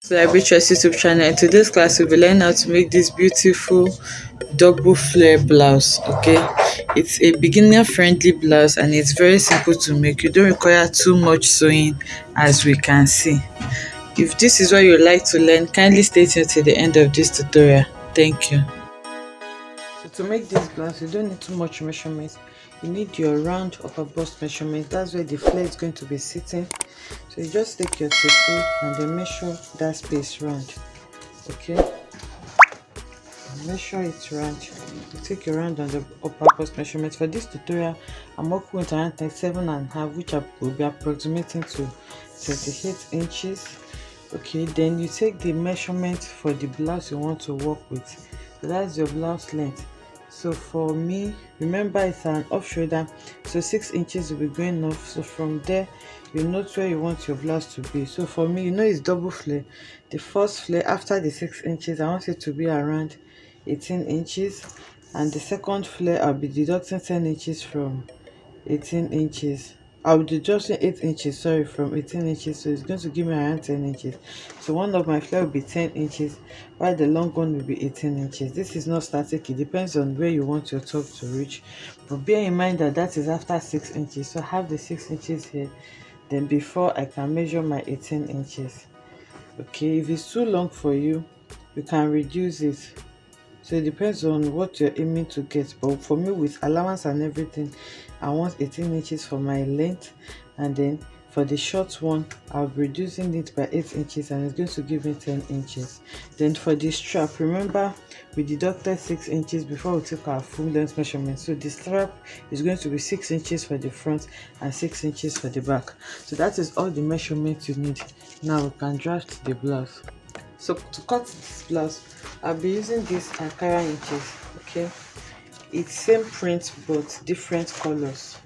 Celebritress YouTube channel. In today's class, we'll be learning how to make this beautiful double flare blouse. Okay, it's a beginner friendly blouse and it's very simple to make. You don't require too much sewing, as we can see. If this is what you like to learn, kindly stay tuned till the end of this tutorial. Thank you. So to make this blouse, you don't need too much measurement. You need your round upper bust measurement. That's where the flare is going to be sitting. So you just take your tape and then measure that space round. Okay, measure it round. You take your round on the upper bust measurement. For this tutorial, I'm working with around 37.5, which I will be approximating to 38 inches. Okay, then you take the measurement for the blouse you want to work with. So that's your blouse length. So for me, remember it's an off shoulder, so 6 inches will be going off. So from there, you note where you want your blouse to be. So for me, it's double flare. The first flare after the 6 inches, I want it to be around 18 inches, and the second flare I'll be deducting 10 inches from 18 inches. I'll be deducting 8 inches, sorry, from 18 inches, so it's going to give me around 10 inches. So one of my flare will be 10 inches, while the long one will be 18 inches. This is not static, it depends on where you want your top to reach, but bear in mind that that is after 6 inches. So I have the 6 inches here, then before I can measure my 18 inches. Okay, if it's too long for you, you can reduce it. So it depends on what you're aiming to get, but for me, with allowance and everything, I want 18 inches for my length, and then for the short one, I'll be reducing it by 8 inches and it's going to give me 10 inches. Then for the strap, remember we deducted 6 inches before we took our full length measurement, so the strap is going to be 6 inches for the front and 6 inches for the back. So that is all the measurements you need. Now we can draft the blouse. So to cut this blouse, I'll be using this Ankara inches. Okay, it's same print but different colors.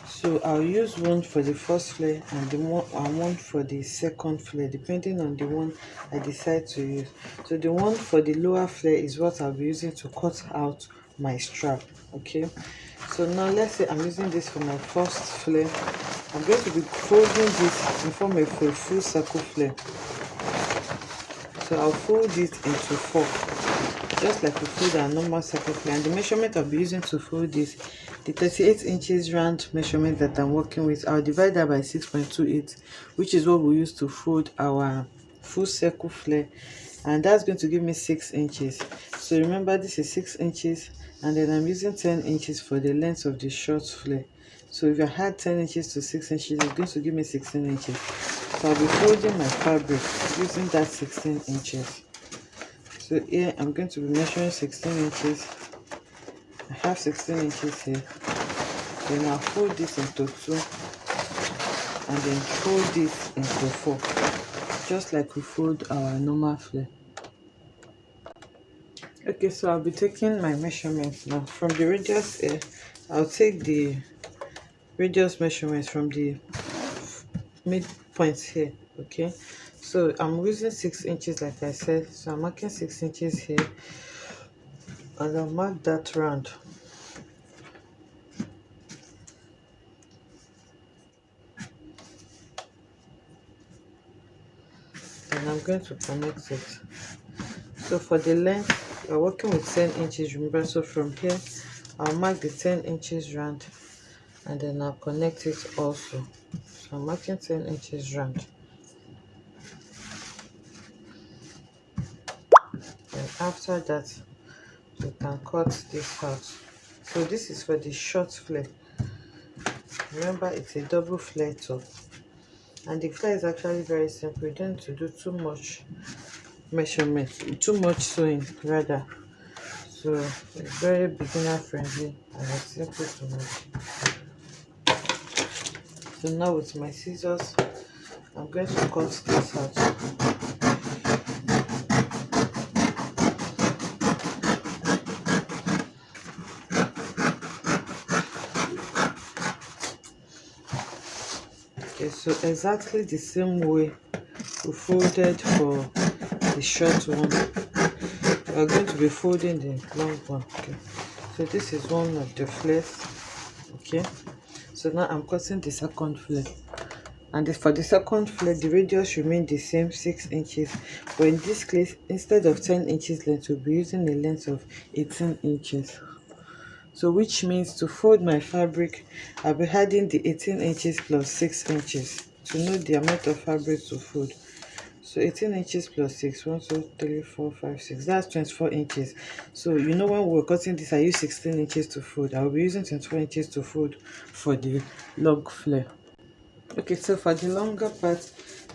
So I'll use one for the first flare and one for the second flare, depending on the one I decide to use. So the one for the lower flare is what I'll be using to cut out my strap. Okay, so now let's say I'm using this for my first flare. I'm going to be folding this in form of a full circle flare. So I'll fold it into 4, just like we fold our normal circle flare. And the measurement I'll be using to fold this, the 38 inches round measurement that I'm working with, I'll divide that by 6.28, which is what we use to fold our full circle flare, and that's going to give me 6 inches. So remember, this is 6 inches, and then I'm using 10 inches for the length of the short flare. So if I had 10 inches to 6 inches, it's going to give me 16 inches. So I'll be folding my fabric using that 16 inches. So here I'm going to be measuring 16 inches. I have 16 inches here. Then I'll fold this into 2 and then fold this into 4, just like we fold our normal flare. Okay, so I'll be taking my measurements now. From the radius here, I'll take the radius measurements from the midpoint here. Okay, so I'm using 6 inches like I said, so I'm marking 6 inches here, and I'll mark that round. And I'm going to connect it. So for the length, we're working with 10 inches, remember. So from here, I'll mark the 10 inches round, and then I'll connect it also. So I'm marking 10 inches round. And after that, you can cut this out. So this is for the short flare. Remember, it's a double flare top, and the flare is actually very simple. You don't need to do too much measurement, too much sewing rather. So it's very beginner friendly and it's simple to make. So now with my scissors, I'm going to cut this out. Okay, so exactly the same way we folded for the short one, we're going to be folding the long one. Okay, so this is one of the flares. Okay, so now I'm cutting the second flare. And for the second flare, the radius remain the same, 6 inches, but in this case, instead of 10 inches length, we'll be using a length of 18 inches. So which means to fold my fabric, I'll be adding the 18 inches plus 6 inches to know the amount of fabric to fold. So 18 inches plus 6, 1, 2, 3, 4, 5, 6, that's 24 inches. So you know when we were cutting this, I used 16 inches to fold. I will be using 24 inches to fold for the long flare. Okay, so for the longer part,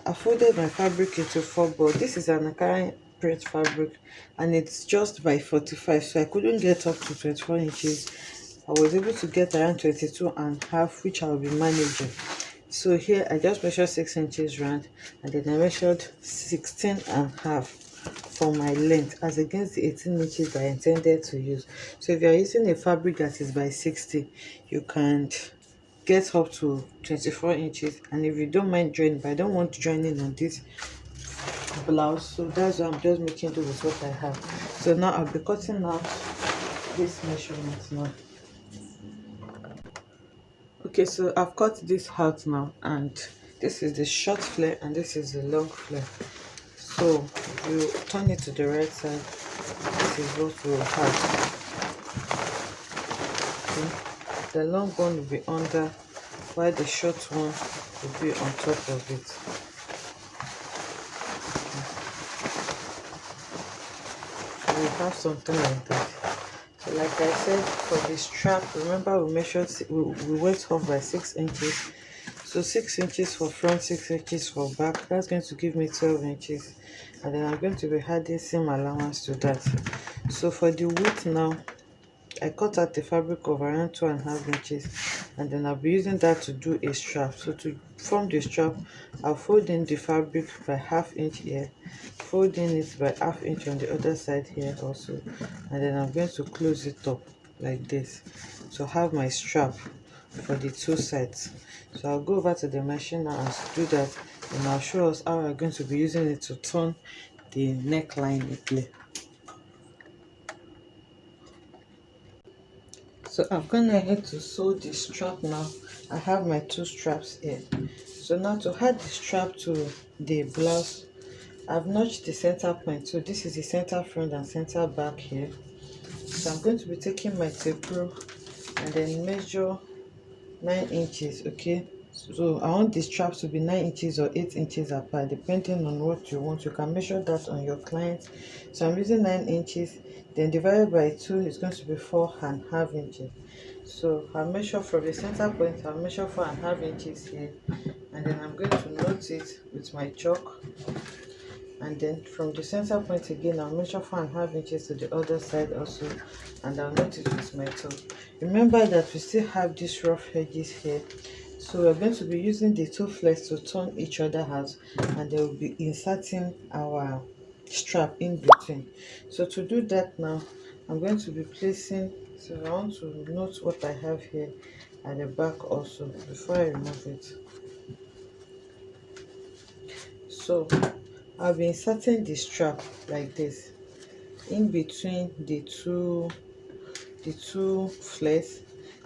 I folded my fabric into 4, but this is an Ankara print fabric and it's just by 45, so I couldn't get up to 24 inches. I was able to get around 22 and a half, which I will be managing. So here I just measured 6 inches round, and then I measured 16 and a half for my length as against the 18 inches I intended to use. So if you are using a fabric that is by 60, you can get up to 24 inches. And if you don't mind joining, but I don't want joining on this blouse, so that's why I'm just making do with what I have. So now I'll be cutting out this measurement now. Okay, so I've cut this out now, and this is the short flare and this is the long flare. So you turn it to the right side, this is what we'll have. Okay. The long one will be under, while the short one will be on top of it. So we have something like that. So like I said, for the strap, remember we measured, we went off by 6 inches. So 6 inches for front, 6 inches for back. That's going to give me 12 inches. And then I'm going to be adding seam allowance to that. So for the width now, I cut out the fabric of around 2.5 inches, and then I'll be using that to do a strap. So to form the strap, I'll fold in the fabric by 1/2 inch here, fold in it by 1/2 inch on the other side here also, and then I'm going to close it up like this to have my strap for the two sides. So I'll go over to the machine now and do that, and I'll show us how we're going to be using it to turn the neckline neatly. So I've gone ahead to sew the strap now. I have my two straps here. So now to add the strap to the blouse, I've notched the center point. So this is the center front and center back here. So I'm going to be taking my tape rule and then measure 9 inches. Okay, so I want the straps to be 9 inches or 8 inches apart, depending on what you want. You can measure that on your client. So I'm using 9 inches, then divided by 2 is going to be 4.5 inches. So I'll measure from the center point, I'll measure 4.5 inches here, and then I'm going to note it with my chalk. And then from the center point again, I'll measure 4.5 inches to the other side also, and I'll note it with my toe. Remember that we still have these rough edges here, so we're going to be using the two flares to turn each other out, and they will be inserting our strap in between. So to do that now, I'm going to be placing, so I want to note what I have here at the back also before I remove it. So I'll be inserting the strap like this in between the two flares,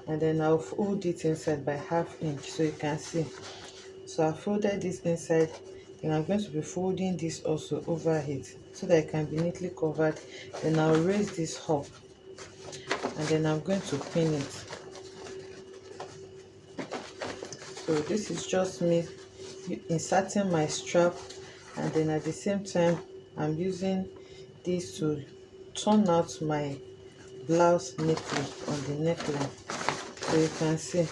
and then I'll fold it inside by 1/2 inch so you can see. So I folded this inside, and I'm going to be folding this also over it so that it can be neatly covered. Then I'll raise this up, and then I'm going to pin it. So this is just me inserting my strap, and then at the same time I'm using this to turn out my blouse neatly on the neckline. So you can see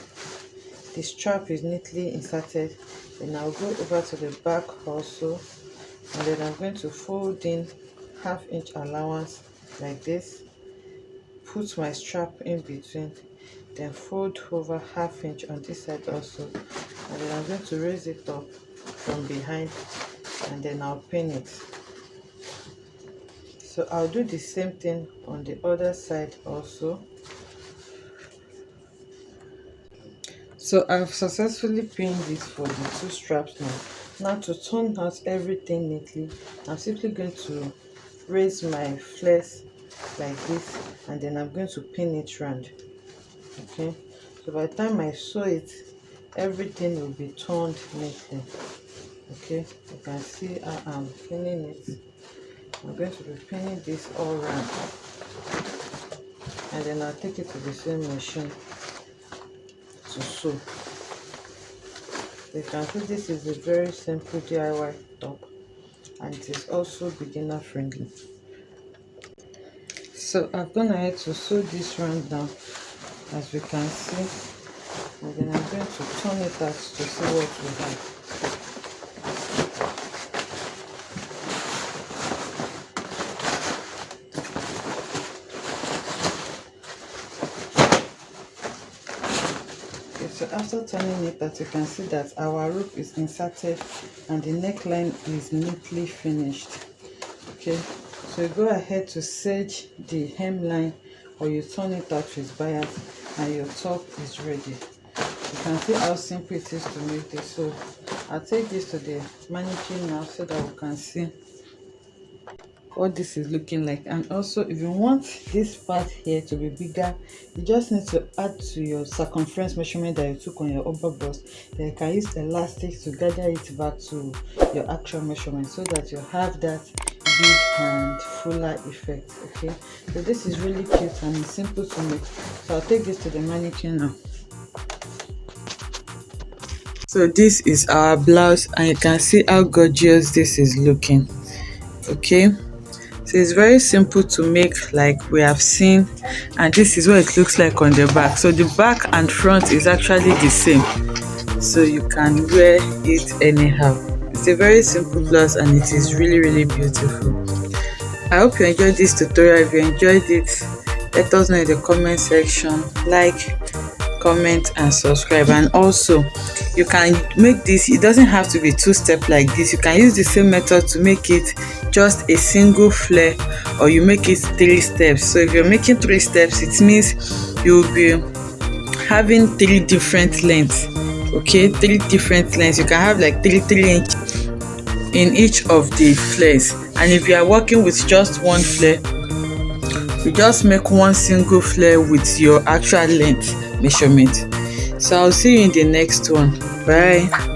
the strap is neatly inserted. Then I'll go over to the back also, and then I'm going to fold in 1/2 inch allowance like this, put my strap in between, then fold over 1/2 inch on this side also, and then I'm going to raise it up from behind, and then I'll pin it. So I'll do the same thing on the other side also. So I've successfully pinned it for the two straps now. Now to turn out everything neatly, I'm simply going to raise my flares like this, and then I'm going to pin it round. Okay, so by the time I sew it, everything will be turned neatly. Okay, you can see how I'm pinning it. I'm going to be pinning this all around, and then I'll take it to the same machine to sew. You can see this is a very simple DIY top, and it is also beginner friendly. So I've gone ahead to sew this round down, as we can see, and then I'm going to turn it out to see what we have. Okay, so after turning it out, you can see that our rope is inserted and the neckline is neatly finished. Okay, so you go ahead to serge the hemline, or you turn it out with bias, and your top is ready. You can see how simple it is to make this. So I'll take this to the mannequin now so that we can see what this is looking like. And also, if you want this part here to be bigger, you just need to add to your circumference measurement that you took on your upper bust. Then you can use elastic to gather it back to your actual measurement, so that you have that big and fuller effect. Okay, so this is really cute and it's simple to make. So I'll take this to the mannequin now. So this is our blouse, and you can see how gorgeous this is looking. Okay, so it's very simple to make, like we have seen, and this is what it looks like on the back. So the back and front is actually the same, so you can wear it anyhow. It's a very simple blouse and it is really beautiful. I hope you enjoyed this tutorial. If you enjoyed it, let us know in the comment section. Like, comment and subscribe. And also, you can make this, it doesn't have to be two-step like this. You can use the same method to make it just a single flare, or you make it 3 steps. So if you're making 3 steps, it means you'll be having 3 different lengths. Okay, 3 different lengths. You can have like 3 inches in each of the flares. And if you are working with just one flare, you just make one single flare with your actual length measurement. So I'll see you in the next one. Bye.